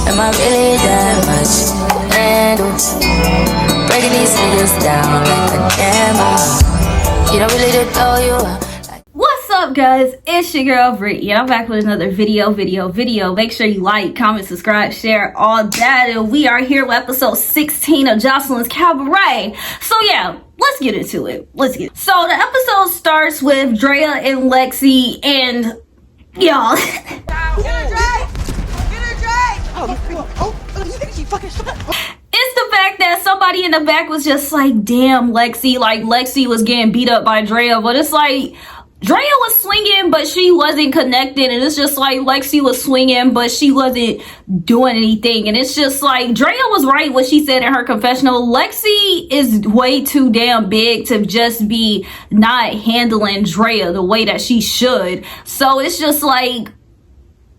Am I really that much to handle? Breaking these niggas down like a camel. You don't really know you are. What's up, guys? It's your girl Brit, and I'm back with another video. Make sure you like, comment, subscribe, share, all that. And we are here with episode 16 of Joseline'S Cabaret. So yeah, let's get into it. So the episode starts with Drea and Lexi, and y'all. Get her, Dre! Oh, you think she fucking shut up? It's the fact that somebody in the back was just like, damn, Lexi. Like, Lexi was getting beat up by Drea, but it's like, Drea was swinging, but she wasn't connected. And it's just like, Lexi was swinging, but she wasn't doing anything. And it's just like, Drea was right what she said in her confessional. Lexi is way too damn big to just be not handling Drea the way that she should. So it's just like,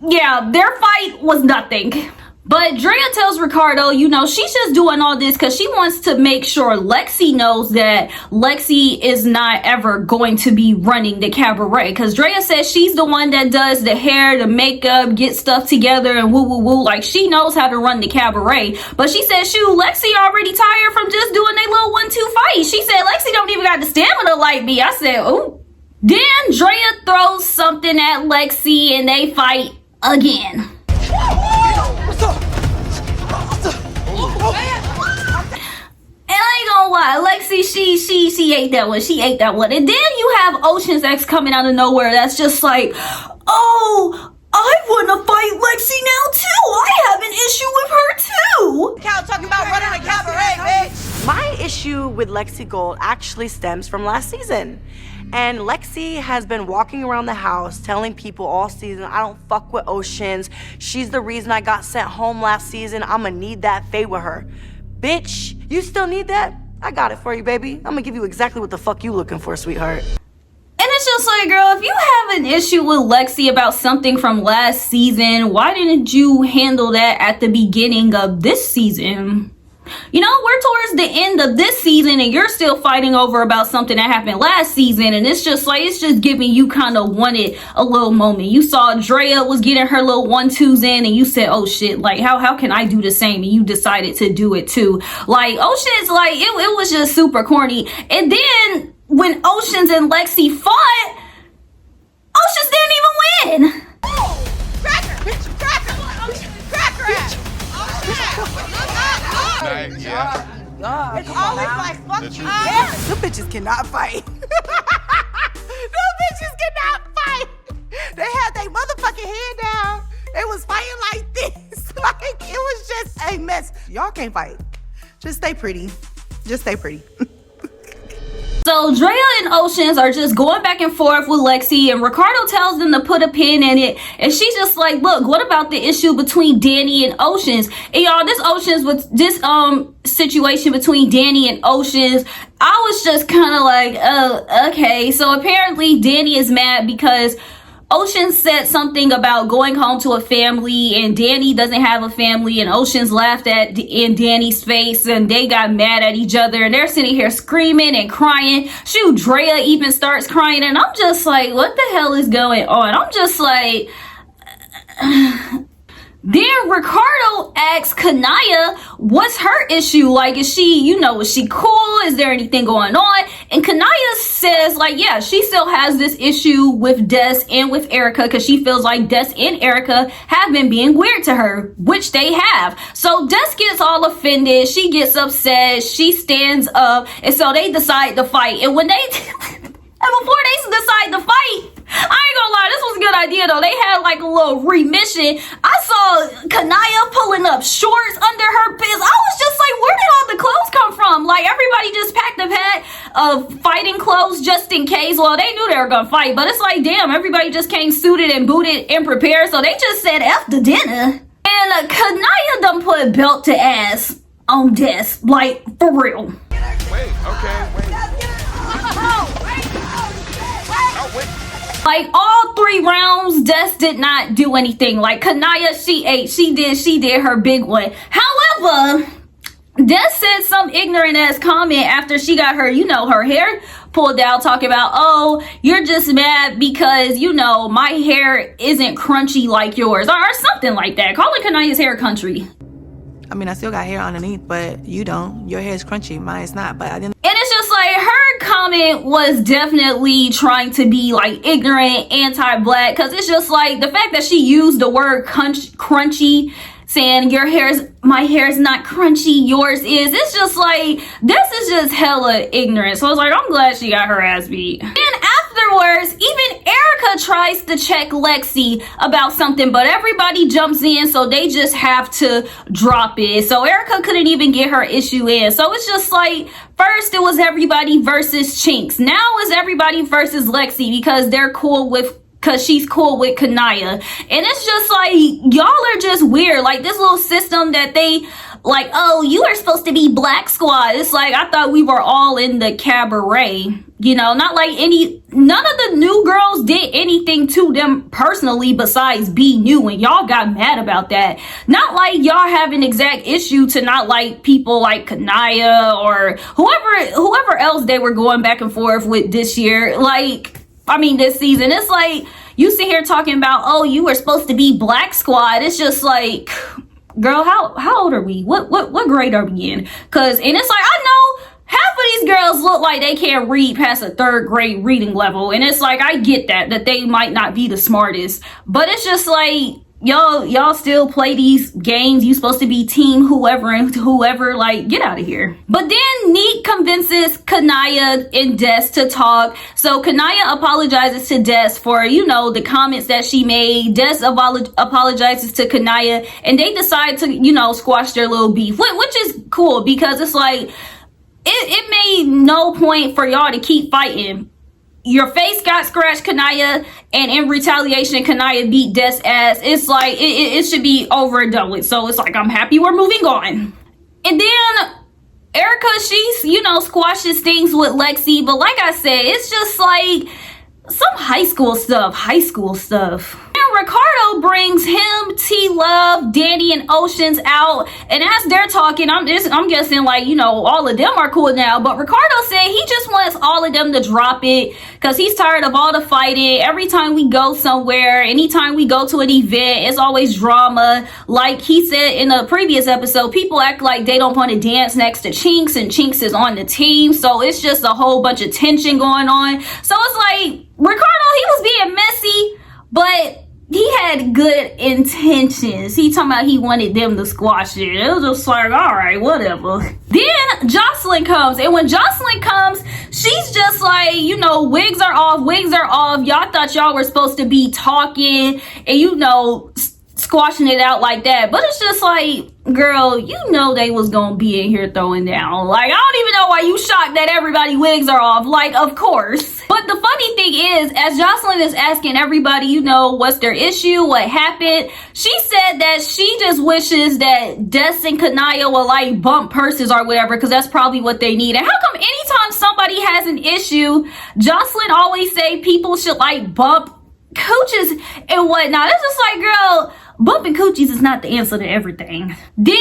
yeah, their fight was nothing. But Drea tells Ricardo, you know, she's just doing all this because she wants to make sure Lexi knows that Lexi is not ever going to be running the cabaret. Because Drea says she's the one that does the hair, the makeup, get stuff together and woo. Like, she knows how to run the cabaret. But she said, shoot, Lexi already tired from just doing their little 1-2 fight. She said, Lexi don't even got the stamina like me. I said, oh. Then Drea throws something at Lexi and they fight again. And I ain't gonna lie, Lexi, she ate that one. She ate that one. And then you have Ocean's ex coming out of nowhere that's just like, oh, I want to fight Lexi now too. I have an issue with her too. Cal talking about running a cabaret, bitch. My issue with Lexi Gold actually stems from last season. And Lexi has been walking around the house telling people all season, I don't fuck with Oceans. She's the reason I got sent home last season. I'ma need that fade with her. Bitch, you still need that? I got it for you, baby. I'm gonna give you exactly what the fuck you looking for, sweetheart. And it's just like, girl, if you have an issue with Lexi about something from last season, why didn't you handle that at the beginning of this season? You know, we're towards the end of this season and you're still fighting over about something that happened last season. And it's just like, it's just giving you kind of wanted a little moment. You saw Drea was getting her little 1-2s in and you said, oh shit, like how can I do the same? And you decided to do it too. Like, Oceans, like it was just super corny. And then when Oceans and Lexi fought, Oceans didn't even win. Cracker, bitch, cracker, bitch. Yeah. It's always like, fuck you. Them bitches cannot fight. Them bitches cannot fight. They had their motherfucking head down. They was fighting like this. Like, it was just a mess. Y'all can't fight. Just stay pretty. So Drea and Oceans are just going back and forth with Lexi, and Ricardo tells them to put a pin in it, and she's just like, look, what about the issue between Danny and Oceans? And y'all, this situation between Danny and Oceans, I was just kind of like, oh, okay. So apparently Danny is mad because Oceans said something about going home to a family and Danny doesn't have a family, and Oceans laughed in Danny's face and they got mad at each other and they're sitting here screaming and crying. Shoot, Drea even starts crying and I'm just like, what the hell is going on? I'm just like... Then Ricardo asks Kanaya, what's her issue? Like, is she cool? Is there anything going on? And Kanaya says, like, yeah, she still has this issue with Des and with Erica because she feels like Des and Erica have been being weird to her, which they have. So Des gets all offended. She gets upset. She stands up. And so they decide to fight. And when they... And before they decide to fight, I ain't gonna lie, this was a good idea though. They had like a little remission. I saw Kanaya pulling up shorts under her pants. I was just like, where did all the clothes come from? Like, everybody just packed a pack of fighting clothes just in case. Well, they knew they were gonna fight, but it's like, damn, everybody just came suited and booted and prepared. So they just said F the dinner. And Kanaya done put belt to ass on Des, like, for real. Wait. Like, all 3 rounds, Des did not do anything. Like, Kanaya, she ate. She did her big one. However, Des said some ignorant ass comment after she got her, you know, her hair pulled out, talking about, oh, you're just mad because, you know, my hair isn't crunchy like yours, or something like that. Calling Kanaya's hair country. I mean, I still got hair underneath, but you don't. Your hair is crunchy, mine's not. But I didn't. And it's just like, her comment was definitely trying to be like ignorant, anti-black, because it's just like the fact that she used the word crunchy, saying my hair's not crunchy, yours is. It's just like, this is just hella ignorant. So I was like, I'm glad she got her ass beat. And afterwards, even Erica tries to check Lexi about something, but everybody jumps in, so they just have to drop it. So Erica couldn't even get her issue in. So it's just like, first it was everybody versus Chinks. Now it's everybody versus Lexi because she's cool with Kanaya. And it's just like, y'all are just weird. Like, this little system that they, like, oh, you are supposed to be Black Squad. It's like, I thought we were all in the cabaret. You know, not like none of the new girls did anything to them personally besides be new, and y'all got mad about that. Not like y'all have an exact issue to not like people like Kanaya or whoever else they were going back and forth with this year. Like, I mean, this season. It's like, you sit here talking about, oh, you were supposed to be Black Squad. It's just like, girl, how old are we? What grade are we in? And it's like, I know half of these girls look like they can't read past a 3rd grade reading level. And it's like, I get that they might not be the smartest, but it's just like, y'all still play these games. You supposed to be team whoever and whoever, like, get out of here. But then Neat convinces Kanaya and Des to talk. So Kanaya apologizes to Des for, you know, the comments that she made. Des apologizes to Kanaya, and they decide to, you know, squash their little beef, which is cool because it's like, it made no point for y'all to keep fighting. Your face got scratched, Kanaya, and in retaliation, Kanaya beat Des' ass. It's like, it should be over and done with. So it's like, I'm happy we're moving on. And then Erica, she's, you know, squashes things with Lexi. But like I said, it's just like some high school stuff. And Ricardo brings him, T-Love, Danny, and Oceans out. And as they're talking, I'm guessing, like, you know, all of them are cool now. But Ricardo said he just wants all of them to drop it because he's tired of all the fighting. Every time we go somewhere, anytime we go to an event, it's always drama. Like he said in the previous episode, people act like they don't want to dance next to Chinks, and Chinks is on the team. So it's just a whole bunch of tension going on. So it's like, Ricardo, he was being messy, but he had good intentions. He talking about he wanted them to squash it. It was just like, all right, whatever. Then Joselyn comes, and when Joselyn comes, she's just like, you know, wigs are off. Y'all thought y'all were supposed to be talking and, you know, squashing it out like that. But it's just like, girl, you know they was gonna be in here throwing down. Like, I don't even know why you shocked that everybody wigs are off. Like, of course. But the funny thing is, as Joselyn is asking everybody, you know, what's their issue, what happened, she said that she just wishes that Des and Kanaya will, like, bump purses or whatever, because that's probably what they need. And how come anytime somebody has an issue, Joselyn always say people should, like, bump cooches and whatnot? It's just like, girl, bumping coochies is not the answer to everything. Then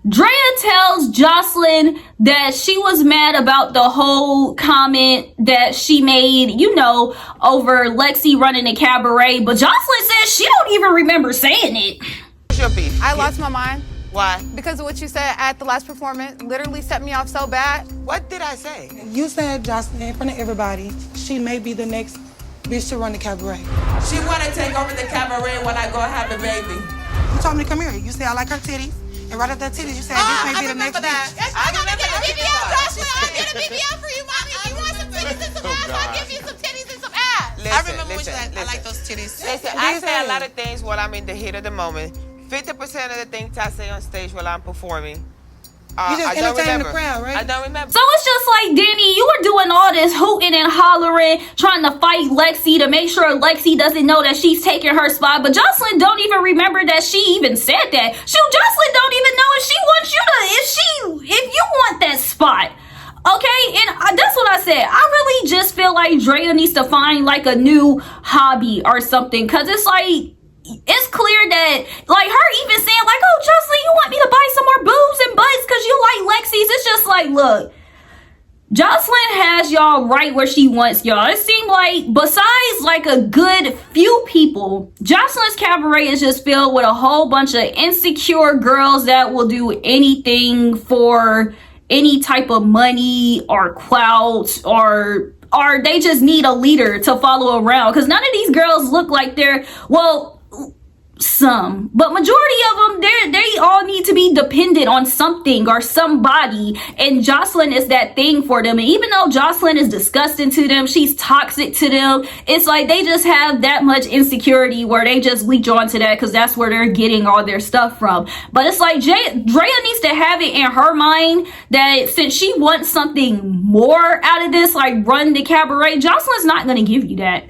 Drea tells Joselyn that she was mad about the whole comment that she made, you know, over Lexi running a cabaret, but Joselyn says she don't even remember saying it. What's your beef? I lost my mind. Why? Because of what you said at the last performance literally set me off so bad. What did I say? You said, Jocelyn, in front of everybody, she may be the next bitch to run the cabaret. She want to take over the cabaret when I go have a baby. You told me to come here. You said I like her titties. And right after titties, you said this may be the next bitch. I remember Get a that BBL, part. Jocelyn. I'll get a BBL for you, mommy. If you want some titties and some ass, I'll give you some titties and some ass. Listen, I remember when you listen, said, I like those titties. Listen, I say a lot of things while I'm in the heat of the moment. 50% of the things I say on stage while I'm performing, You just I don't entertaining the remember. crowd, right? I don't remember. So it's just like, Danny, you were doing all this hooting and hollering, trying to fight Lexi to make sure Lexi doesn't know that she's taking her spot. But Joselyn don't even remember that she even said that. Shoot, Joselyn don't even know if she wants you to, if you want that spot. Okay, and that's what I said. I really just feel like Drea needs to find like a new hobby or something. Cause it's like, it's clear that, like, her even saying, like, oh, Joselyn, you want me to buy some more boobs and butts because you like y'all right where she wants y'all. It seemed like besides like a good few people, Joseline's Cabaret is just filled with a whole bunch of insecure girls that will do anything for any type of money or clout, or they just need a leader to follow around, because none of these girls look like they're, well, some, but majority of them, they all need to be dependent on something or somebody, and Joselyn is that thing for them. And even though Joselyn is disgusting to them, she's toxic to them, it's like they just have that much insecurity where they just leech onto that because that's where they're getting all their stuff from. But it's like Drea needs to have it in her mind that since she wants something more out of this, like run the cabaret, Joselyn's not going to give you that.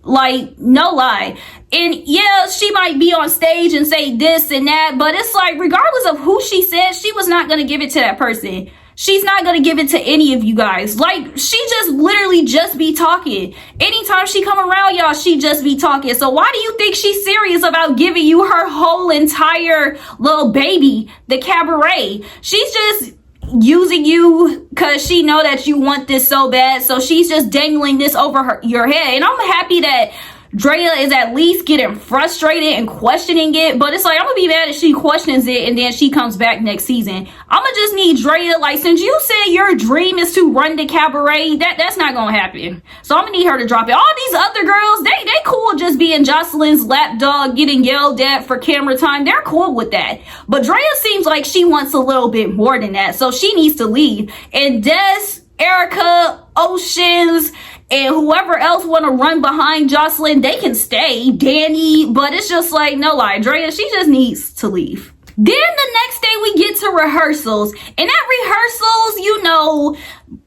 Like, no lie. And yeah, she might be on stage and say this and that, but it's like, regardless of who she said, she was not going to give it to that person. She's not going to give it to any of you guys. Like, she just literally just be talking. Anytime she come around y'all, she just be talking. So why do you think she's serious about giving you her whole entire little baby, the cabaret? She's just using you because she know that you want this so bad, so she's just dangling this over your head. And I'm happy that Drea is at least getting frustrated and questioning it, but it's like, I'm gonna be mad if she questions it and then she comes back next season. I'm gonna just need Drea, like, since you said your dream is to run the cabaret, that's not gonna happen. So I'm gonna need her to drop it. All these other girls, they cool just being Joselyn's lapdog, getting yelled at for camera time. They're cool with that. But Drea seems like she wants a little bit more than that, so she needs to leave. And Des, Erica, Oceans, and whoever else want to run behind Joselyn, they can stay. Danny, but it's just like, no lie, Drea, she just needs to leave. Then the next day we get to rehearsals. And at rehearsals,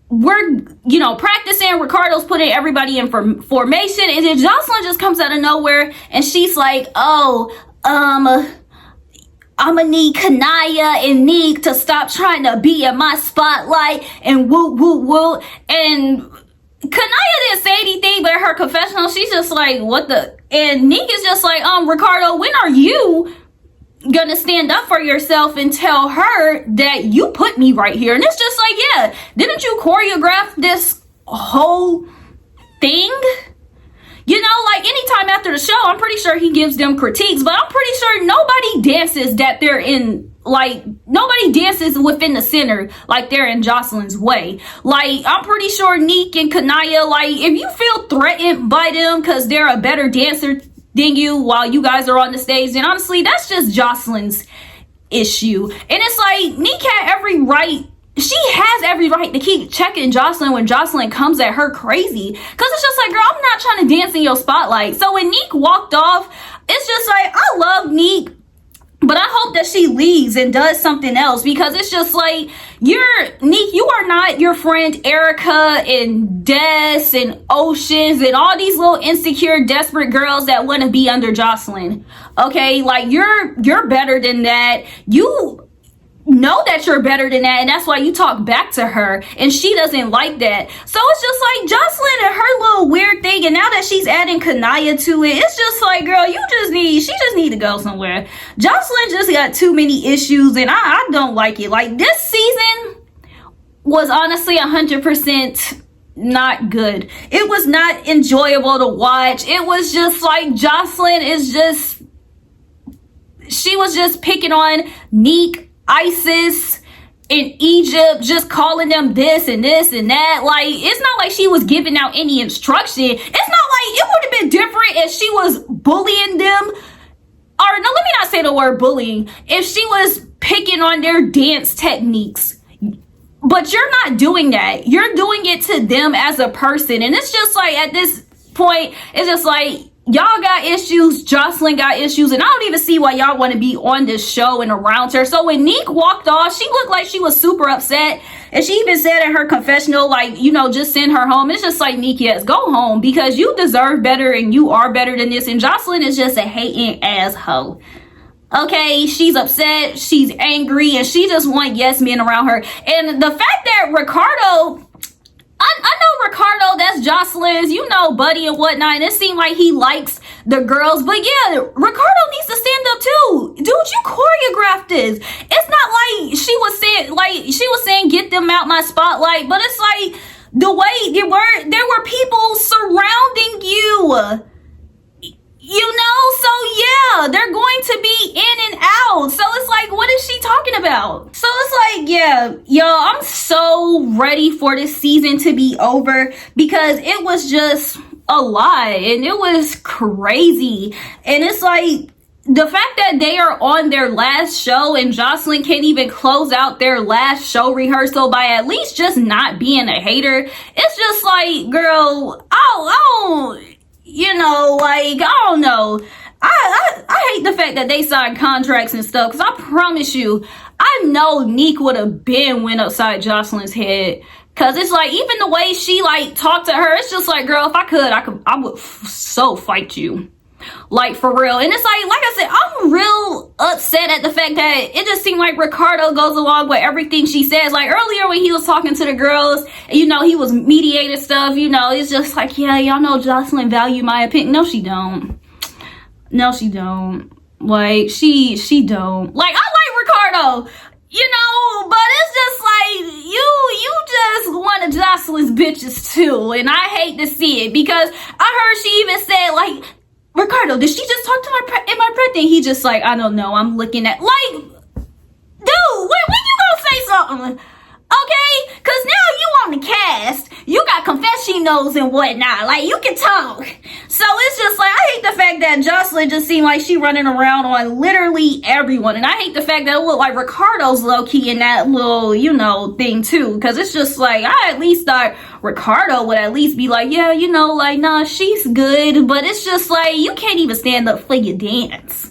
we're, practicing. Ricardo's putting everybody in formation. And then Joselyn just comes out of nowhere and she's like, I'ma need Kanaya and Neek to stop trying to be in my spotlight and woo. And Kanaya didn't say anything, but her confessional, she's just like, what the? And Neek is just like, Ricardo, when are you gonna stand up for yourself and tell her that you put me right here? And it's just like, yeah, didn't you choreograph this whole thing? Like anytime after the show, I'm pretty sure he gives them critiques, but I'm pretty sure nobody dances that they're in, like, nobody dances within the center like they're in Joselyn's way. Like, I'm pretty sure Neek and Kanaya, like, if you feel threatened by them because they're a better dancer than you while you guys are on the stage, then honestly, that's just Joselyn's issue. And it's like, Neek had every right. She has every right to keep checking Joselyn when Joselyn comes at her crazy. Because it's just like, girl, I'm not trying to dance in your spotlight. So when Neek walked off, it's just like, I love Neek, but I hope that she leaves and does something else, because it's just like, Neek, you are not your friend Erica and Des and Oceans and all these little insecure, desperate girls that want to be under Joselyn. Okay, like, you're better than that. You know that you're better than that, and that's why you talk back to her, and she doesn't like that. So it's just like Joselyn and her little weird thing, and now that she's adding Kanaya to it, it's just like, girl, she just need to go somewhere. Joselyn just got too many issues, and I don't like it. Like, this season was honestly 100% not good. It was not enjoyable to watch. It was just like Joselyn she was just picking on Neek, Isis, in Egypt, just calling them this and this and that. Like, it's not like she was giving out any instruction. It's not like, it would have been different if she was bullying them. Or no, let me not say the word bullying. If she was picking on their dance techniques. But you're not doing that. You're doing it to them as a person. And it's just like, at this point, it's just like, y'all got issues, Joselyn got issues, and I don't even see why y'all want to be on this show and around her. So when Neek walked off, she looked like she was super upset, and she even said in her confessional, like, just send her home. It's just like, Neek, yes, go home, because you deserve better and you are better than this, and Joselyn is just a hating asshole. Okay, she's upset, she's angry, and she just wants yes men around her. And the fact that Ricardo, I know Ricardo, that's Joselyn's, buddy and whatnot, and it seemed like he likes the girls, but yeah, Ricardo needs to stand up too. Dude, you choreographed this. It's not like she was saying, get them out my spotlight, but it's like, the way there were people surrounding you. You know, so yeah, they're going to be in and out. So it's like, what is she talking about? So it's like, yeah, yo, I'm so ready for this season to be over because it was just a lot and it was crazy. And it's like, the fact that they are on their last show and Joselyn can't even close out their last show rehearsal by at least just not being a hater. It's just like, girl, I don't, you know, like, I don't know. I hate the fact that they signed contracts and stuff, because I promise you, I know Neek would have been went upside Joselyn's head. Because it's like, even the way she, like, talked to her, it's just like, girl, if I would so fight you. Like, for real. And it's like I said, I'm real upset at the fact that it just seemed like Ricardo goes along with everything she says. Like, earlier when he was talking to the girls, you know, he was mediating stuff, you know, it's just like, yeah, y'all know Joselyn value my opinion. No, she don't. No, she don't. Like, she don't. Like, I like Ricardo, you know, but it's just like, you just one of Joselyn's bitches too. And I hate to see it because I heard she even said, like, Ricardo, did she just talk to my president? He just like, I don't know. I'm looking at, like, dude, when you gonna say something? Okay? Because now you on the cast. You got confessionos and whatnot. Like, you can talk. So it's just like, I hate the fact that Joselyn just seemed like she running around on literally everyone. And I hate the fact that it looked like Ricardo's low-key in that little, you know, thing too. Because it's just like, I at least thought Ricardo would at least be like, yeah, you know, like, nah, she's good. But it's just like, you can't even stand up for your dance.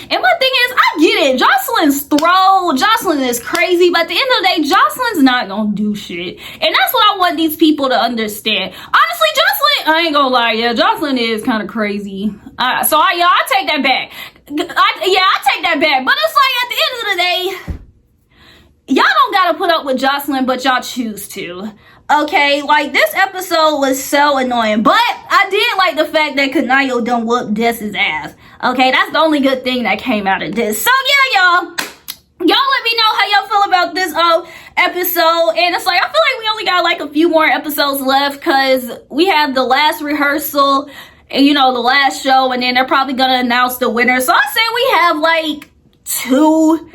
And my thing is, I get it. Joselyn is crazy, but at the end of the day, Joselyn's not gonna do shit. And that's what I want these people to understand. Honestly, Joselyn, I ain't gonna lie, yeah, Joselyn is kind of crazy. So I take that back. I take that back. But it's like, at the end of the day, y'all don't gotta put up with Joselyn, but y'all choose to. Okay, like, this episode was so annoying, but I did like the fact that Kanayo done whooped Dessa's ass. Okay, that's the only good thing that came out of this. So yeah, y'all let me know how y'all feel about this episode. And it's like, I feel like we only got like a few more episodes left because we have the last rehearsal and, you know, the last show, and then they're probably gonna announce the winner. So I say we have like 2,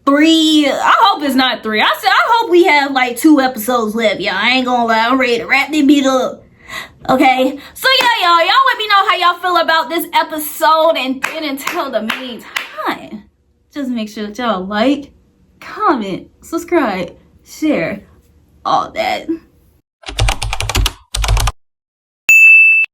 3, I hope it's not 3. I hope we have like 2 episodes left, y'all. I ain't gonna lie, I'm ready to wrap this beat up. Okay, so yeah, y'all let me know how y'all feel about this episode, and then until the meantime, just make sure that y'all like, comment, subscribe, share, all that.